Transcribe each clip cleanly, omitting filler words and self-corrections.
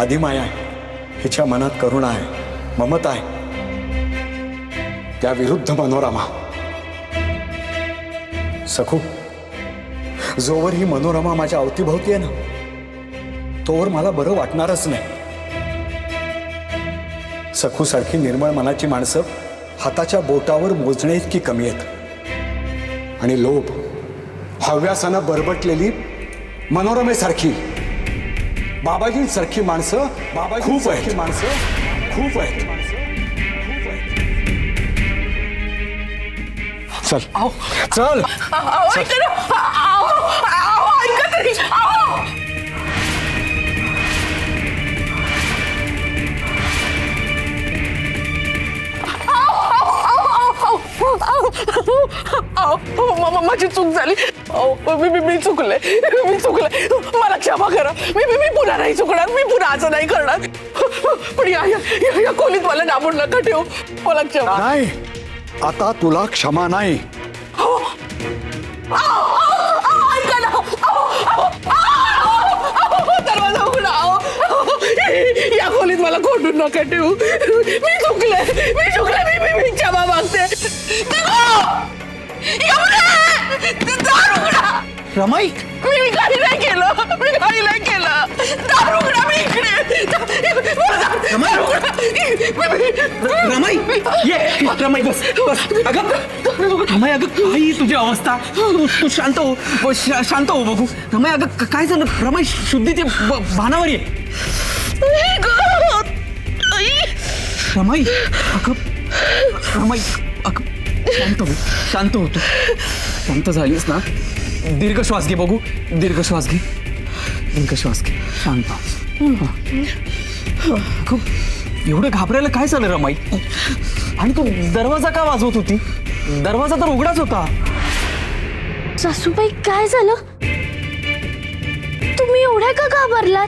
आदिमाया आहे, हिच्या मनात करुणा आहे, ममता आहे, त्या विरुद्ध मनोरमा. सखू, जोवर ही मनोरमा माझ्या अवतीभोवती आहे ना, तोवर मला बरं वाटणारच नाही. सखू सारखी निर्मळ मनाची माणसं हाताच्या बोटावर मोजणे इतकी कमी आहेत. आणि लोभ, हव्यासानं बरबटलेली मनोरमेसारखी, बाबाजींसारखी माणसं खूप आहेत. खूप आहेत. चल चल. माझी चूक झाली. मी चुकले. मला क्षमा करा. मी पुन्हा नाही चुकणार. मी पुन्हा असं नाही करणार. पण या खोलीत मला डांबून नका ठेवू. मला क्षमा नाही, आता तुला क्षमा नाही. ऐका ना. दरवाजा उघडा. या खोलीत मला कोंडून नका ठेवू. मी चुकले. मी क्षमा मागते. रमाई, मी काही नाही केलं. दार उघडा. मी इकडे. रमाई, ये. रमाई, बस. अगं रमाई, अगं काही तुझी अवस्था. तू शांत हो बघू. रमाई, अगं काय झालं? रमाई, शुद्धीचे भानावर ये. रमाई, अगं शांत हो तू. शांत झालीस ना? दीर्घ श्वास घे बघू. दीर्घ श्वास घे. शांत. खूप एवढं घाबरायला काय झालं रमाई? आणि तू दरवाजा का वाजवत होती? दरवाजा तर उघडाच होता. सासूबाई, काय झालं? तुम्ही एवढ्या का घाबरलात?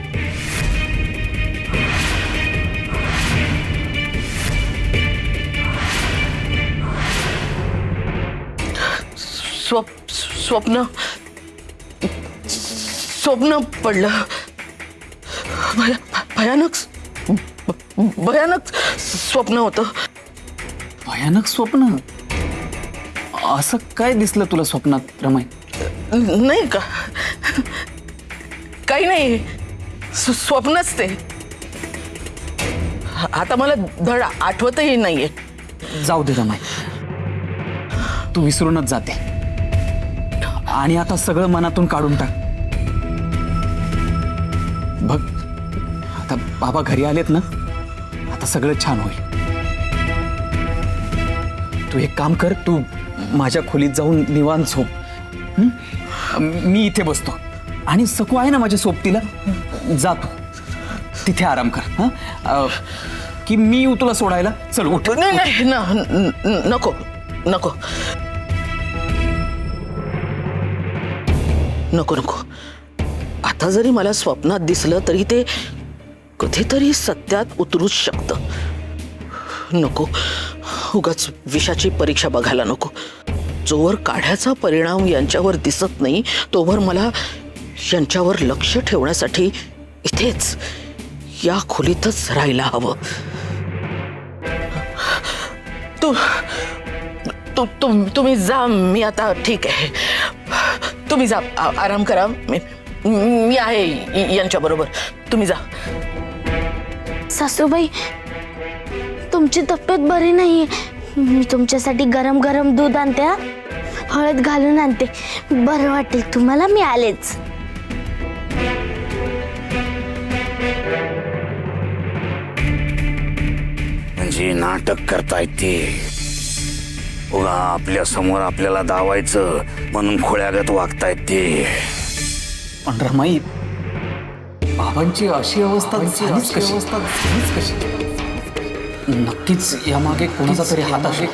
स्वप्न पडलं. भयानक स्वप्न होतं. भयानक स्वप्न? असं काय दिसलं तुला स्वप्नात रमाई? नाही का? काही नाही. स्वप्नच ते. आता मला धड आठवतही नाहीये. जाऊ दे रमाई, तू विसरूनच जाते. आणि आता सगळं मनातून काढून टाक. बघ, आता बाबा घरी आलेत ना, आता सगळं छान होईल. तू एक काम कर, तू माझ्या खोलीत जाऊन निवांत झोप. मी इथे बसतो. आणि सकू आहे ना माझ्या सोबतीला, जातो तिथे आराम कर. की मी येऊ तुला सोडायला? चल उठ. नाही. नको. आता जरी मला स्वप्नात दिसलं तरी ते कधीतरी सत्यात उतरूच शकतं. नको, उगाच विषाची परीक्षा बघायला नको. जोवर काढ्याचा परिणाम यांच्यावर दिसत नाही तोवर मला यांच्यावर लक्ष ठेवण्यासाठी इथेच या खोलीतच राहायला हवं. तुम्ही जा. मी आता ठीक आहे. तुम्ही जा, आराम करा. मी आहे यांच्या बरोबर. तुम्ही जा. सासूबाई, तुमची तब्येत बरी नाहीये. मी तुमच्यासाठी गरम गरम दूध आणते. हळद घालून आणते. बरं वाटेल तुम्हाला. मी आलेच. म्हणजे नाटक करतायत ते. उगा आपल्या समोर आपल्याला दावायचं म्हणून खोळ्यागत वागतायत ते. पण रमाई, बाबांची अशी अवस्था झालीच कशी? नक्कीच यामागे कोणाचा तरी हात असेल.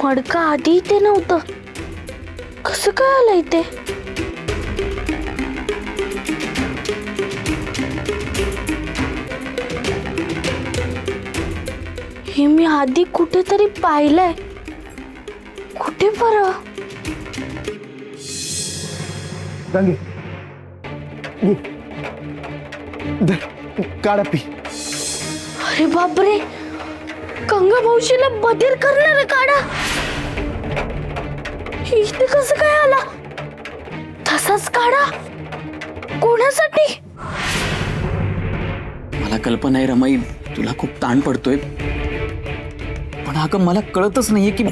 मडका आधी इथे नव्हतं, कसं काय आलं इथे? हे मी आधी कुठेतरी पाहिलंय, कुठे बरं? गंगे काढा पी. अरे बापरे, गंगा मावशीला बधीर करणार काढा इथे कसं काय आला? तसाच काढा कोणासाठी? मला कल्पना आहे रमाई, तुला खूप ताण पडतोय, पण अगं मला कळतच नाहीये की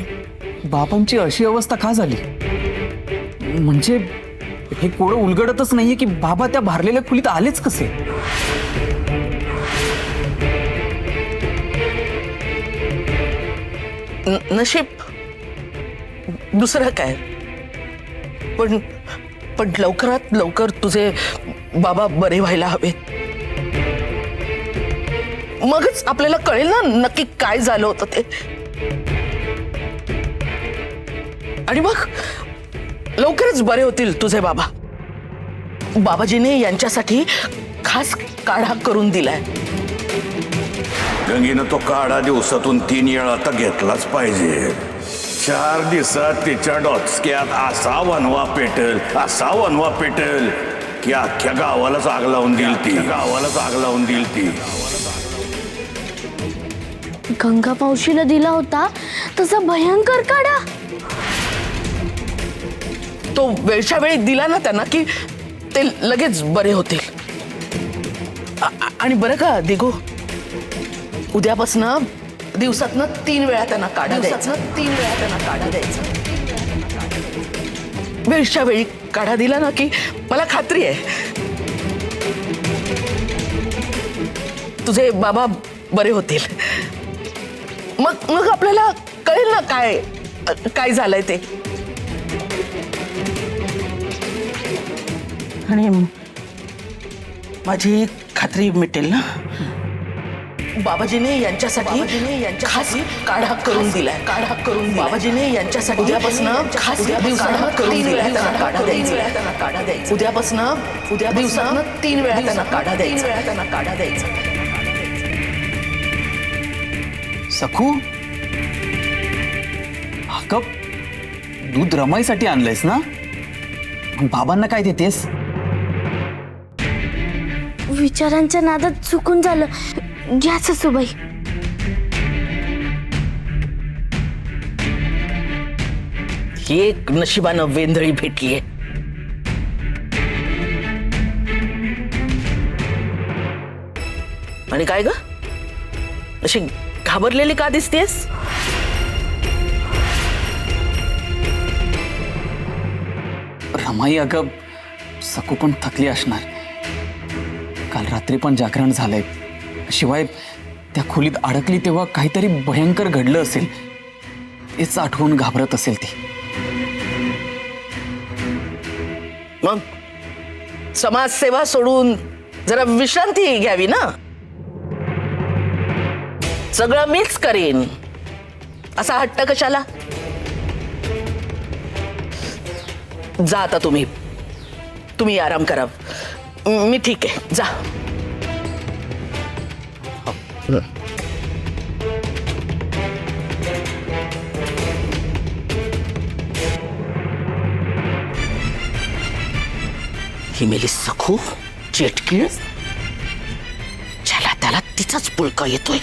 बाबांची अशी अवस्था का झाली. म्हणजे हे कोडं उलगडतच नाहीये की बाबा त्या भारलेल्या खोलीत आलेच कसे. नशीब दुसरं काय, पण पण लवकरात लवकर तुझे बाबा बरे व्हायला हवेत, मगच आपल्याला कळेल ना नक्की काय झालं होतं ते. आणि मग लवकरच बरे होतील तुझे बाबा. बाबाजीने यांच्यासाठी खास काढा करून दिलाय. गंगेनं तो काढा दिवसातून 3 वेळा तर घेतलाच पाहिजे. 4 दिवसात तिच्या डोचक्यात असा वनवा पेटल, असा वनवा पेटल की अख्ख्या गावालाच आग लावून देईल ती, गावालाच आग लावून देईल ती. गंगा मावशीला दिला होता तसा भयंकर काढा. तो वेळच्या वेळी दिला ना त्यांना की ते लगेच बरे होतील. आणि बरं का दिगो, उद्यापासनं दिवसातनं 3 वेळा त्यांना काढा द्यायचा. 3 वेळा त्यांना काढा द्यायचा. वेळच्या वेळी काढा दिला ना की मला खात्री आहे तुझे बाबा बरे होतील. मग मग आपल्याला कळेल ना काय काय झालंय ते. आणि माझी खात्री मिटेल ना. बाबाजीने यांच्यासाठी खास काढा करून दिलाय. काढा करून बाबाजीने यांच्यासाठी उद्यापासनं खास काढा करून दिलाय. त्यांना काढा द्यायचा. त्यांना काढा द्यायचा. उद्या दिवसानं 3 वेळा त्यांना काढा द्यायचा. त्यांना काढा द्यायचा. सखू, हा कप दूध रमाईसाठी आणलंयस ना, मग बाबांना काय देतेस? विचारांच्या नादात चुकून झालं, घ्या सासूबाई. ही एक नशिबानं वेंधळी भेटलीये. आणि काय ग अशी घाबरलेली का दिसतेस? रमाई, अगं सकू पण थकली असणार. काल रात्री पण जागरण झालंय. शिवाय त्या खोलीत अडकली तेव्हा काहीतरी भयंकर घडलं असेल, हेच आठवून घाबरत असेल ती. मग समाजसेवा सोडून जरा विश्रांती घ्यावी ना. सगळं मीच करीन असा हट्ट कशाला? जा आता तुम्ही आराम करा. मी ठीक आहे, जा. ही मेली सखू चेटकीळ, ज्याला त्याला तिचाच पुळका येतोय.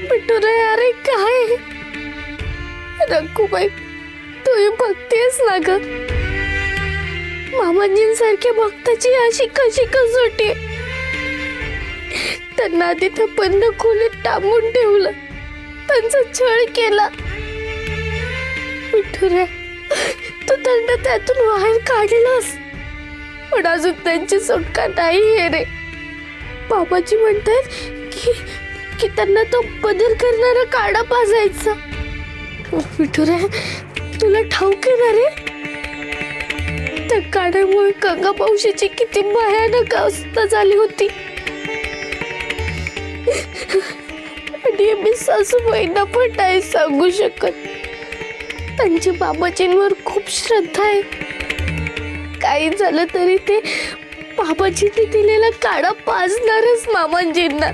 बिटूरे, अरे काय रंकूबाई, तू बघतेस ना ग, मामाजींसारख्या भक्ताची अशी कशी कसोटी. त्यांना आधी त्या बंद खोलीत डांबून ठेवलं, त्यांचा छळ केला. विठुऱ्या, तू त्यांना त्यातून बाहेर काढलास, पण अजून त्यांची सुटका नाही आहे रे. बाबाजी म्हणतात की त्यांना तो बदल करणारा काढा पाजायचा. विठुऱ्या, तुला ठाऊक आहे ना रे, त्या काढ्यामुळे गंगा मावशीची किती भयानक अवस्था झाली होती. आणि मी सासूबाईंना पण नाही सांगू शकत. त्यांची बाबाजींवर खूप श्रद्धा आहे. काही झालं तरी ते बाबाजींनी दिलेला काढा पाजणारच मामांजींना.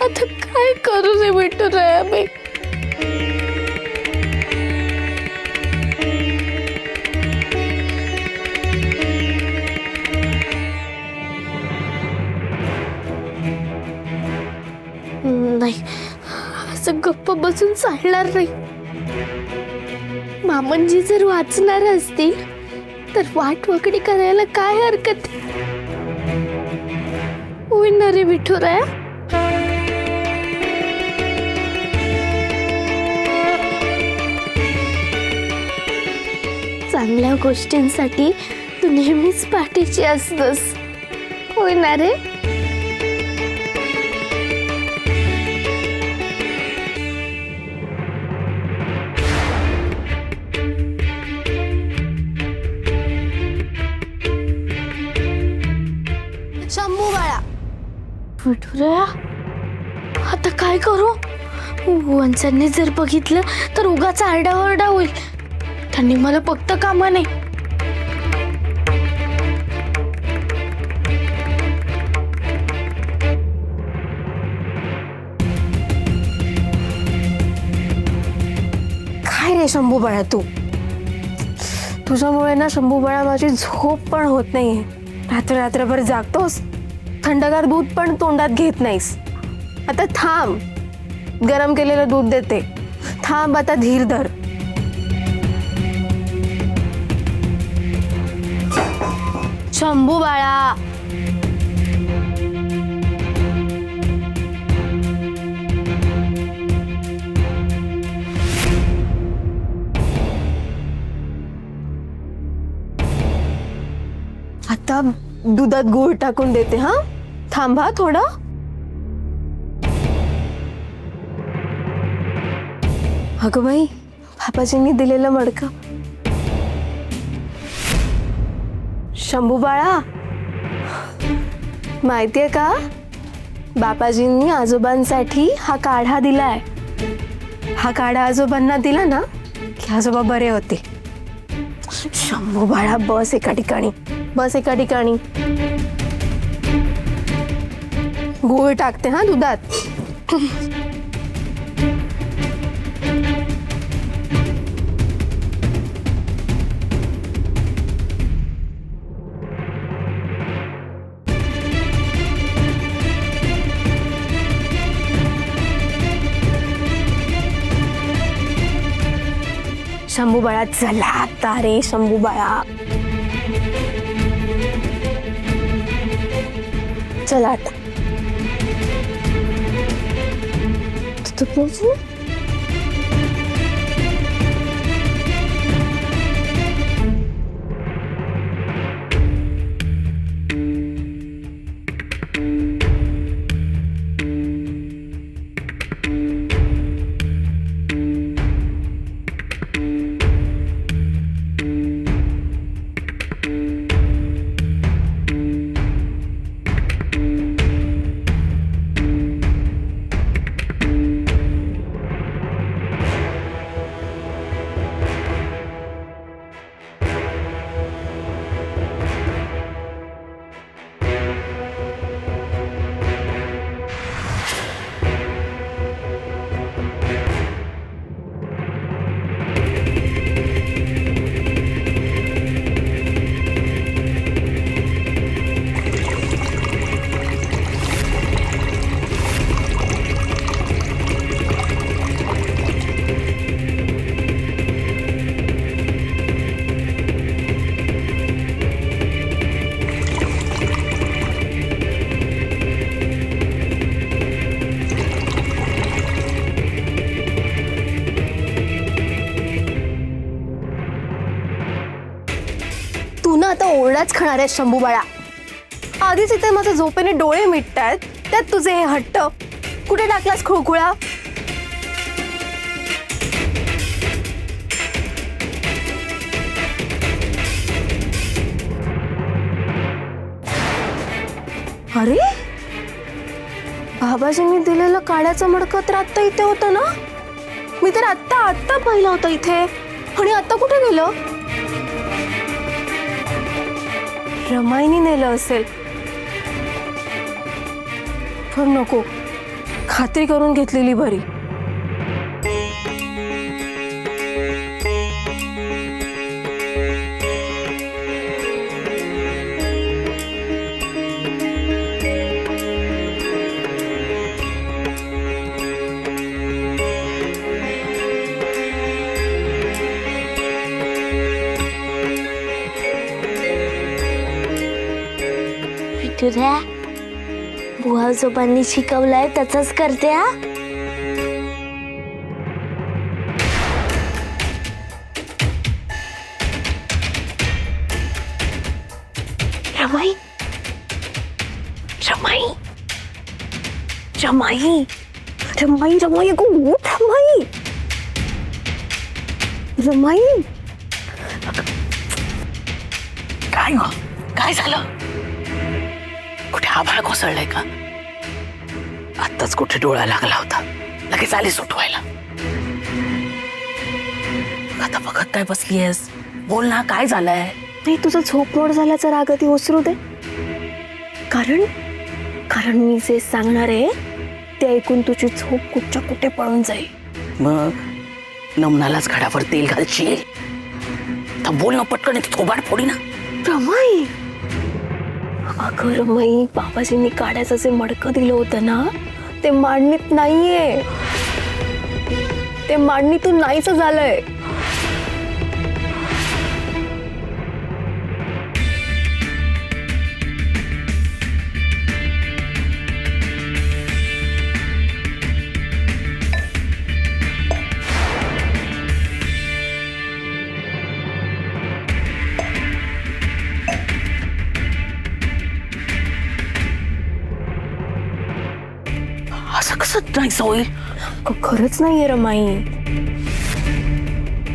आता काय करू रे विठुराया मी? नाही, असं गप्प बसून चालणार नाही. मामनजी जर वाचणार असतील तर वाट वाकडी करायला काय हरकत होईल ना रे विठुराया? चांगल्या गोष्टींसाठी तू नेहमीच पाठीची असतोस, होय ना रे? शंभू बाळा. विठुराया, आता काय करू? वंचांनी जर बघितलं तर उगाच आरडाओरडा होईल. त्यांनी मला बघता कामा नाही. काय रे शंभू बाळा, तुझ्यामुळे ना शंभू बाळा माझी झोप पण होत नाहीये. रात्रभर जागतोस, थंडगार दूध पण तोंडात घेत नाहीस. आता थांब, गरम केलेलं दूध देते. थांब, आता धीर धर. शंभू बाळा, आता दुधात गूळ टाकून देते. हा, थांबा थोडं. अगं बाई, बाबाजींनी दिलेलं मडकं. शंभू बाळा, माहितीये का, बाबाजींनी आजोबांसाठी हा काढा दिलाय. हा काढा आजोबांना दिला ना की आजोबा बरे होते. शंभू बाळा, बस एका ठिकाणी, बस एका ठिकाणी. गूळ टाकते हा दुधात. शंभू बाळा, चला आता रे शंभू बाळा, चला आता. तू पोचू. आता ओरडाच खाणार आहे शंभू बाळा. आधीच इथे माझे झोपेने डोळे मिटतायत, त्यात तुझे हे हट्ट. कुठे टाकलास खुळखुळा? अरे बाबाजींनी दिलेलं काड्याचं मडकं तर आत्ता इथे होतं ना. मी तर आत्ता पाहिलं होतं इथे. आणि आता कुठे गेलं? रमाईनी नेलं असेल. पण नको, खात्री करून घेतलेली बरी. विठुऱ्या, बुवा आजोबांनी शिकवलंय तसंच करते हा. रमाई, रमाई, रमाई, रमाई, रमाई, अगं उठ रमाई. रमाई, काय ग, काय झालं? कुठे आभाळ कोसळलंय का? आत्ताच कुठे डोळा लागला होता, लगेच आली सुटवायला. आता बघत काय बसलीयस? बोल ना, काय झालंय? नाही, तुझं झोपमोड झाल्याचा राग ती ओसरू दे. कारण मी जे सांगणार आहे ते ऐकून तुझी झोप कुठच्या कुठे पळून जाईल. मग नमनालाच घडावर तेल घालशील? तर बोल ना पटकन, थोबाड फोडी ना. रमाई, अगं रमाई, बाबाजींनी काड्याचं जे मडकं दिलं होतं ना, ते मांडणीत नाहीये. ते मांडणीतून नाहीच झालंय. असं कसं नाहीच होईल? खरंच नाहीये रमाई.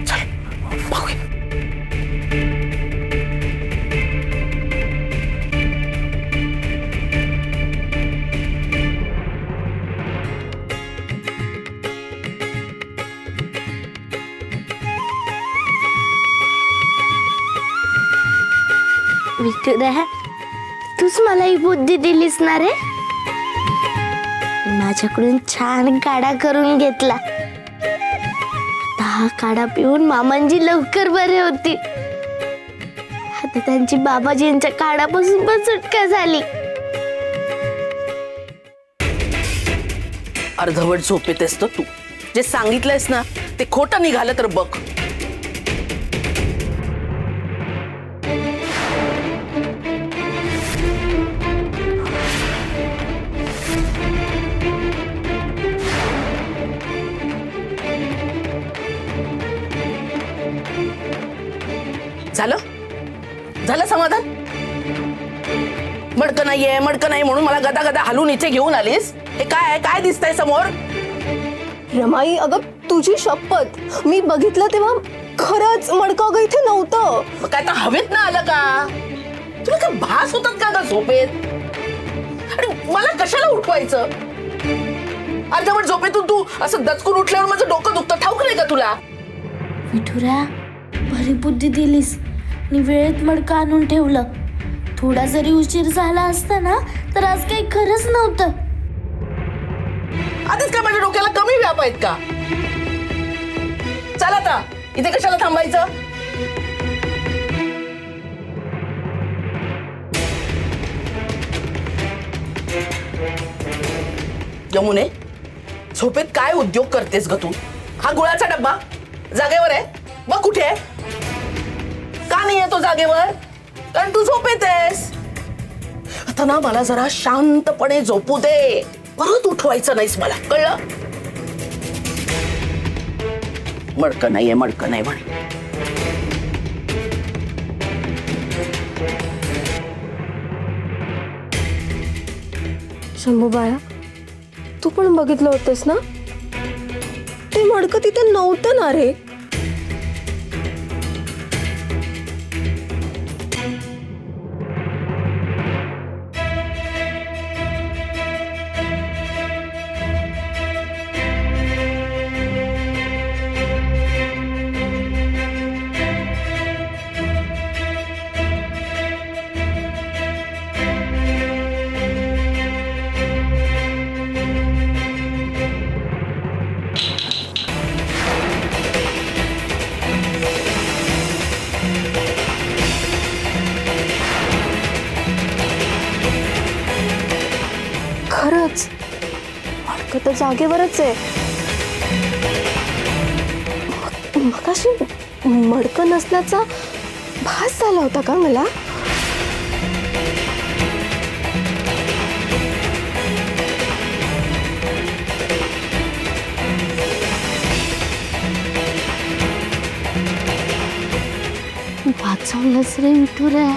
चल बघूया. विठुऱ्या, तूच मला ही बुद्धी दिलीस ना रे. माझ्याकडून छान काढा करून घेतला. आता हा काढा पिऊन मामांजी लवकर बरे होती. आता त्यांची बाबाजींच्या काढापासून पण सुटका झाली. अर्धवट झोपेतेस तर तू. जे सांगितलंयस ना ते खोटं निघालं तर बघ. झालं समाधान? मडकं नाहीये म्हणून मला गदा गदा हलून इथे घेऊन आलीस? हे काय दिसतंय समोर? रमाई, अगं तुझी शपथ, मी बघितलं तेव्हा खरंच मडकं अगं इथे नव्हतं. मग काय तर हवेत ना आलं का? तुला काय भास होतात का ग झोपेत? आणि मला कशाला उठवायचं? अर्धवट झोपेतून तू असं दचकून उठल्यावर माझं डोकं दुखतं, ठाऊक नाही का तुला? विठुऱ्या, बरी बुद्धी दिलीस आणि वेळेत मडकं आणून ठेवलं. थोडा जरी उशीर झाला असता ना तर आज काही खरंच नव्हतं. आधीच काय माझ्या डोक्याला कमी व्याप आहेत का? चल आता, इथे कशाला थांबायचं? यमुने, झोपेत काय उद्योग करतेस ग तू? हा गुळाचा डब्बा जागेवर आहे बघ, कुठे आहे? का नाही आहे तो जागेवर? कारण तू झोपेत आहेस. आता ना मला जरा शांतपणे झोपू दे, परत उठवायचं नाहीस मला, कळलं? मडकं नाही म्हणे. शंभू बाळा, तू पण बघितलं होतंस ना? ते मडकं तिथे नव्हतं ना रे. खरंच मडकं तर जागेवरच आहे. मगाशी मडकं नसल्याचा भास झाला होता का मला? वाचवलंच रे विठुऱ्या.